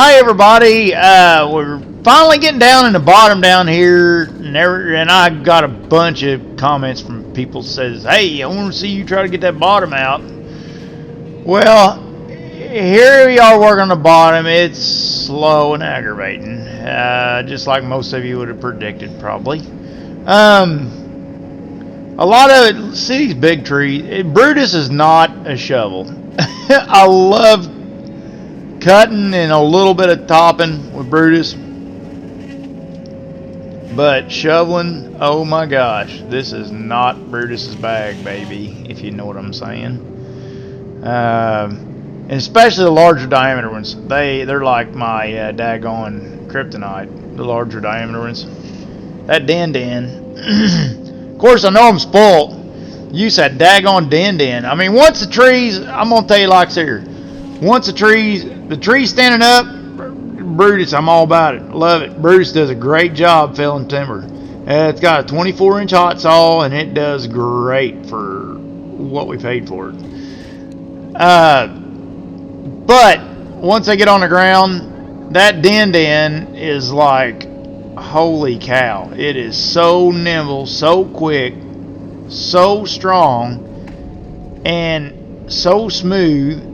Hi everybody, we're finally getting down in the bottom down here, and I got a bunch of comments from people says, hey, I want to see you try to get that bottom out. Well, here we are working on the bottom. It's slow and aggravating, just like most of you would have predicted probably. A lot of it, see these big trees, Brutus is not a shovel. I love cutting and a little bit of topping with Brutus, but shoveling, oh my gosh, this is not Brutus's bag, baby, if you know what I'm saying. And especially the larger diameter ones, they're like my daggone kryptonite, the larger diameter ones. That din. Of course, I know I'm spoiled. You said daggone din. I mean, once the trees, I'm gonna tell you like here. Once the tree's standing up, Brutus, I'm all about it. Love it. Brutus does a great job felling timber. It's got a 24-inch hot saw, and it does great for what we paid for it. But once I get on the ground, that din is like, holy cow. It is so nimble, so quick, so strong, and so smooth.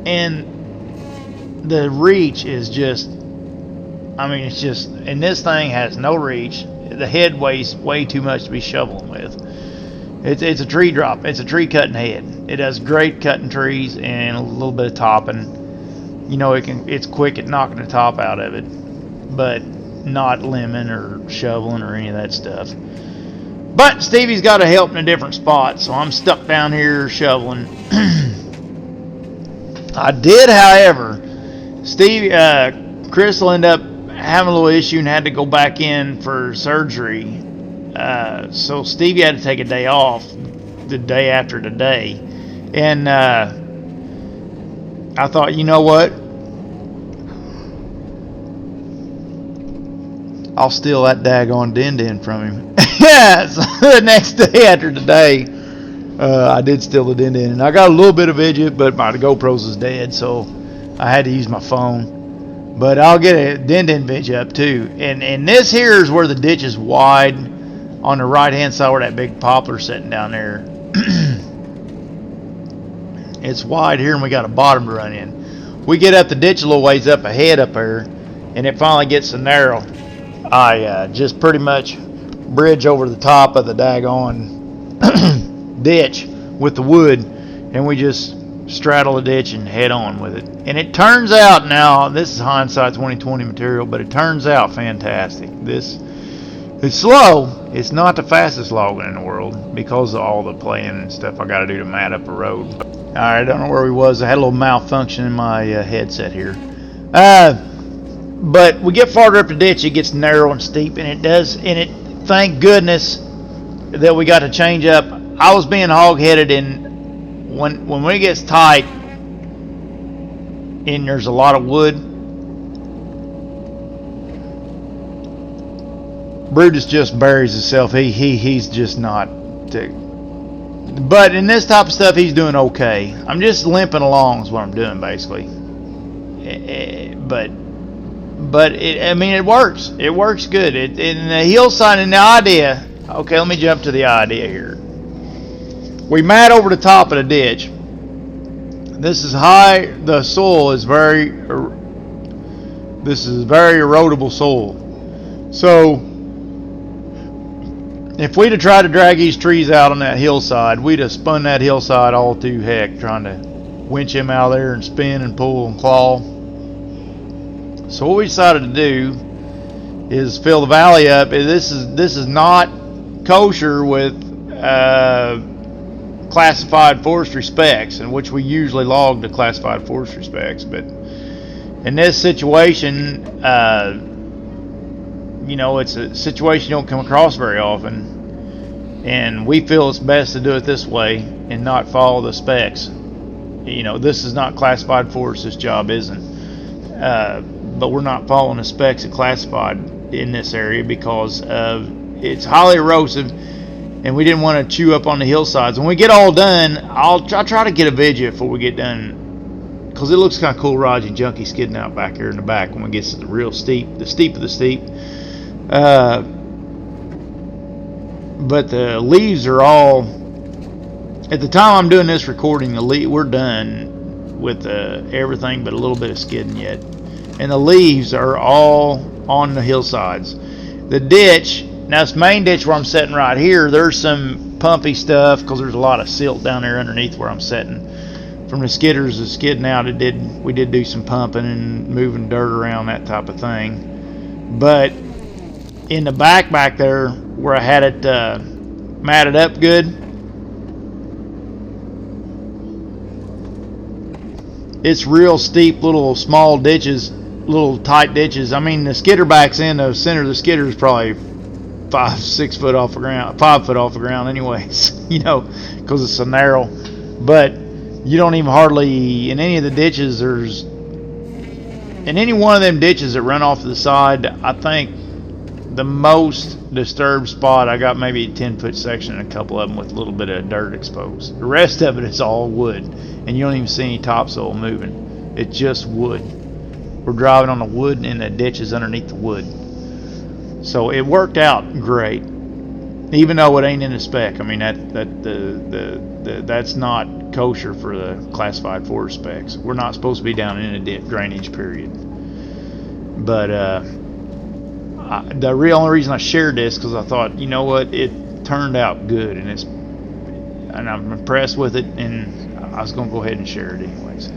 And the reach is just, I mean, it's just, and this thing has no reach. The head weighs way too much to be shoveling with. It's a tree drop. It's a tree cutting head. It does great cutting trees and a little bit of topping. You know, it's quick at knocking the top out of it, but not limbing or shoveling or any of that stuff. But Stevie's got to help in a different spot, so I'm stuck down here shoveling. I did, however, Chris will end up having a little issue and had to go back in for surgery. So Stevie had to take a day off the day after today. And I thought, you know what? I'll steal that daggone din from him. Yeah, so the next day after today, I did steal the din, and I got a little bit of video, but my GoPro's is dead, so I had to use my phone. But I'll get a din video up too. And this here is where the ditch is wide on the right hand side where that big poplar's sitting down there. It's wide here, and we got a bottom to run in. We get up the ditch a little ways up ahead up there, and it finally gets so narrow. I just pretty much bridge over the top of the daggone ditch with the wood, and we just straddle the ditch and head on with it. And it turns out, now this is hindsight 2020 material, but it turns out fantastic. It's slow. It's not the fastest logging in the world because of all the playing and stuff I got to do to mat up a road. All right, I don't know where we was. I had a little malfunction in my headset here. But we get farther up the ditch, it gets narrow and steep, and it does. And it, thank goodness that we got to change up. I was being hog-headed, and when it gets tight and there's a lot of wood, Brutus just buries himself. He's just not. But in this type of stuff, he's doing okay. I'm just limping along is what I'm doing basically. But it works. It works good. In the hillside, and the idea. Okay, let me jump to the idea here. We mat over the top of the ditch. This is high. The soil is very. This is very erodible soil. So, if we'd have tried to drag these trees out on that hillside, we'd have spun that hillside all to heck, trying to winch him out of there and spin and pull and claw. So what we decided to do is fill the valley up. This is not kosher with classified forestry specs, in which we usually log the classified forestry specs. But in this situation, it's a situation you don't come across very often, and we feel it's best to do it this way and not follow the specs. This is not classified forest. This job isn't. But we're not following the specs of classified in this area because it's highly erosive, and we didn't want to chew up on the hillsides. When we get all done, I'll try to get a video before we get done because it looks kind of cool, Raj and Junkie skidding out back here in the back when it gets to the real steep, the steep of the steep. But the leaves are all, at the time I'm doing this recording, we're done with everything but a little bit of skidding yet. And the leaves are all on the hillsides. The ditch, now this main ditch where I'm sitting right here, there's some pumpy stuff because there's a lot of silt down there underneath where I'm sitting. From the skidders that skidding out, we did do some pumping and moving dirt around, that type of thing. But in the back there where I had it matted up good, it's real steep little small ditches, little tight ditches. I mean, the skidder backs in, the center of the skidder is probably 5-6 foot off the ground, 5 foot off the ground anyways, because it's so narrow. But you don't even hardly, in any of the ditches, in any one of them ditches that run off to the side, I think the most disturbed spot, I got maybe a 10-foot section and a couple of them with a little bit of dirt exposed. The rest of it is all wood, and you don't even see any topsoil moving. It's just wood. We're driving on the wood in the ditches underneath the wood. So it worked out great, even though it ain't in the spec. I mean, that's not kosher for the classified forest specs. We're not supposed to be down in a drainage period. But the only reason I shared this because I thought, you know what, it turned out good, and I'm impressed with it, and I was gonna go ahead and share it anyways.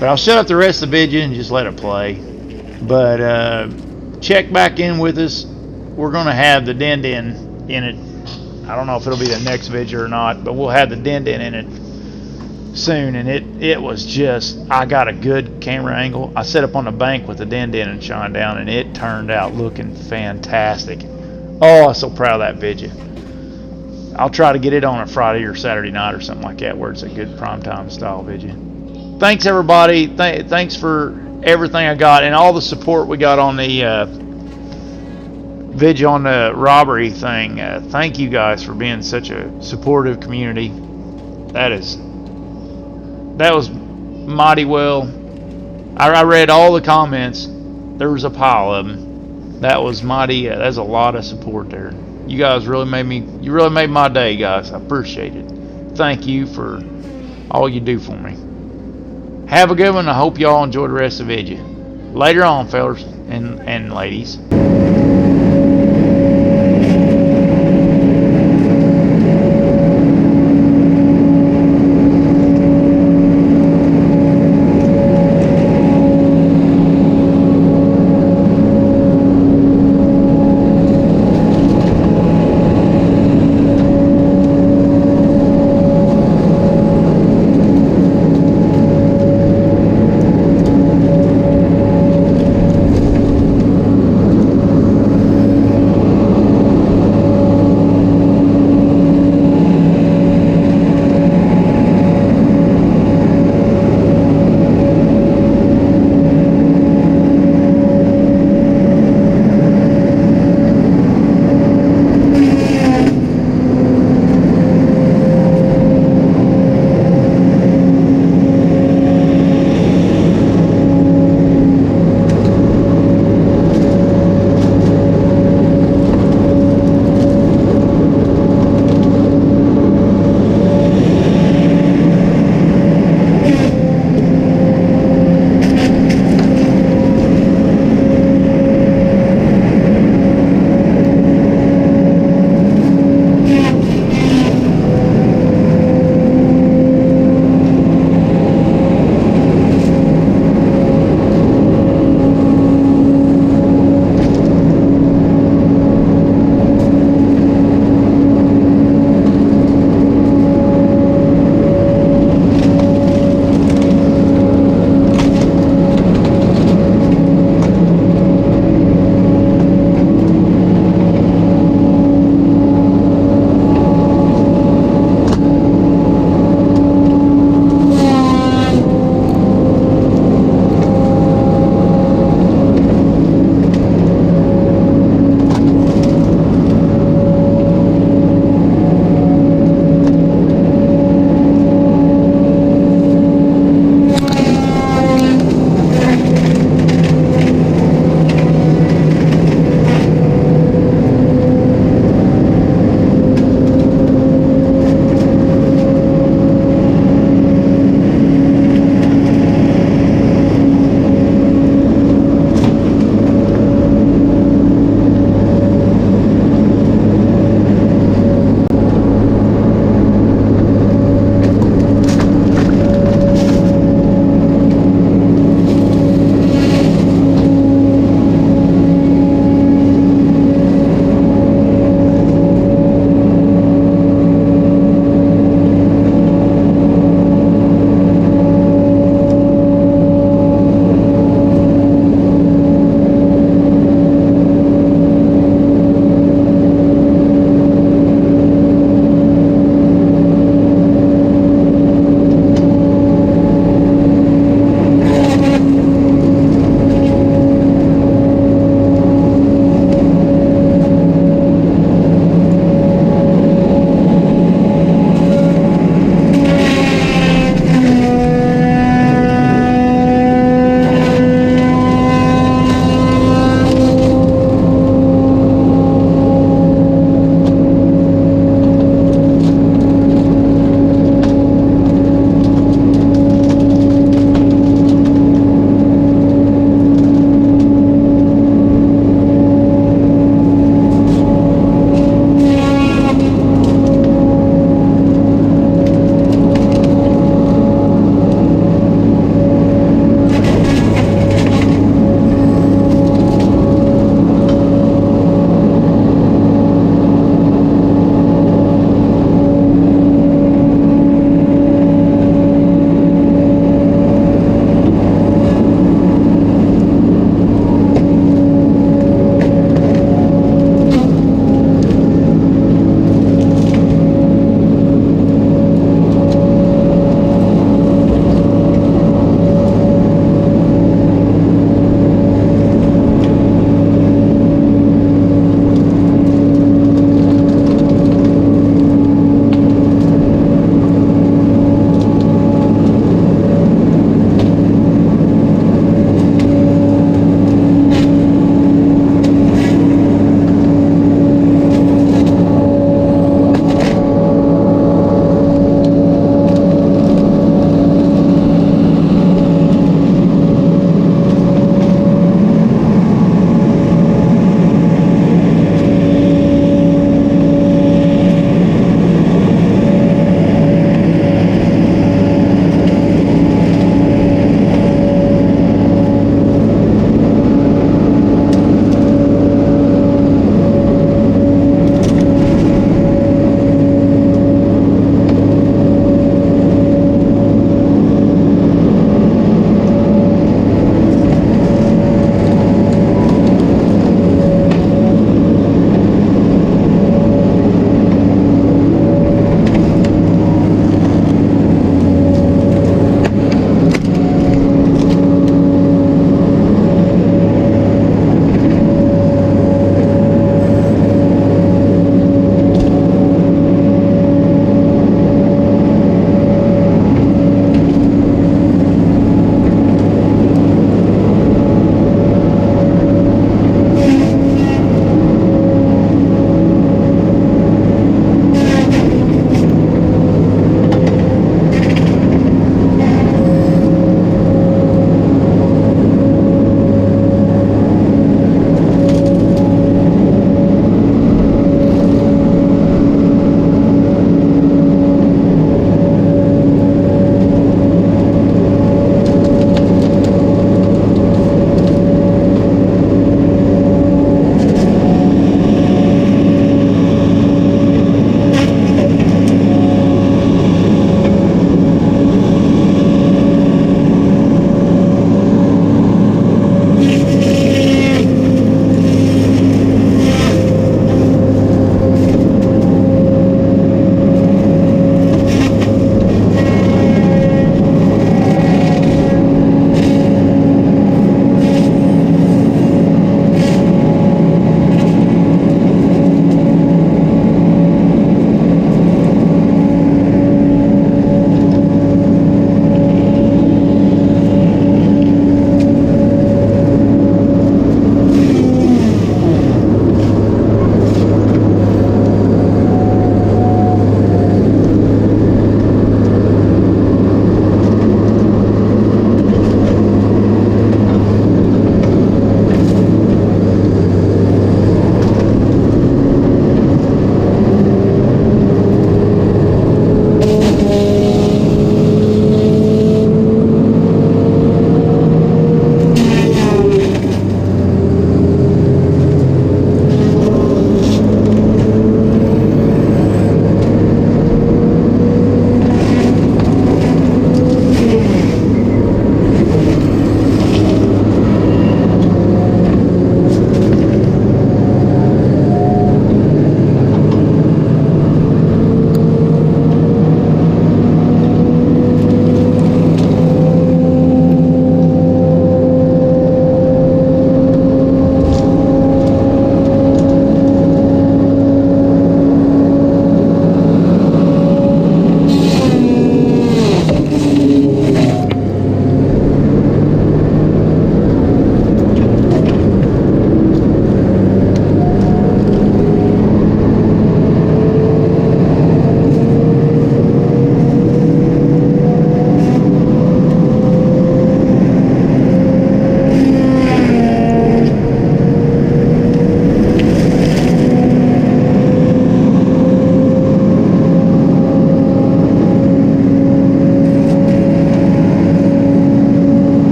But I'll shut up the rest of the video and just let it play. But check back in with us. We're gonna have the din in it. I don't know if it'll be the next video or not, but we'll have the din in it soon. And it was just, I got a good camera angle. I set up on the bank with the din and shine down, and it turned out looking fantastic. Oh, I'm so proud of that video. I'll try to get it on a Friday or Saturday night or something like that where it's a good primetime style video. Thanks everybody. Thanks for everything I got and all the support we got on the video on the robbery thing. Thank you guys for being such a supportive community. That was mighty well. I read all the comments. There was a pile of them. That was mighty. That's a lot of support there. You guys really made my day, guys. I appreciate it. Thank you for all you do for me. Have a good one. I hope y'all enjoy the rest of the video. Later on, fellas and ladies.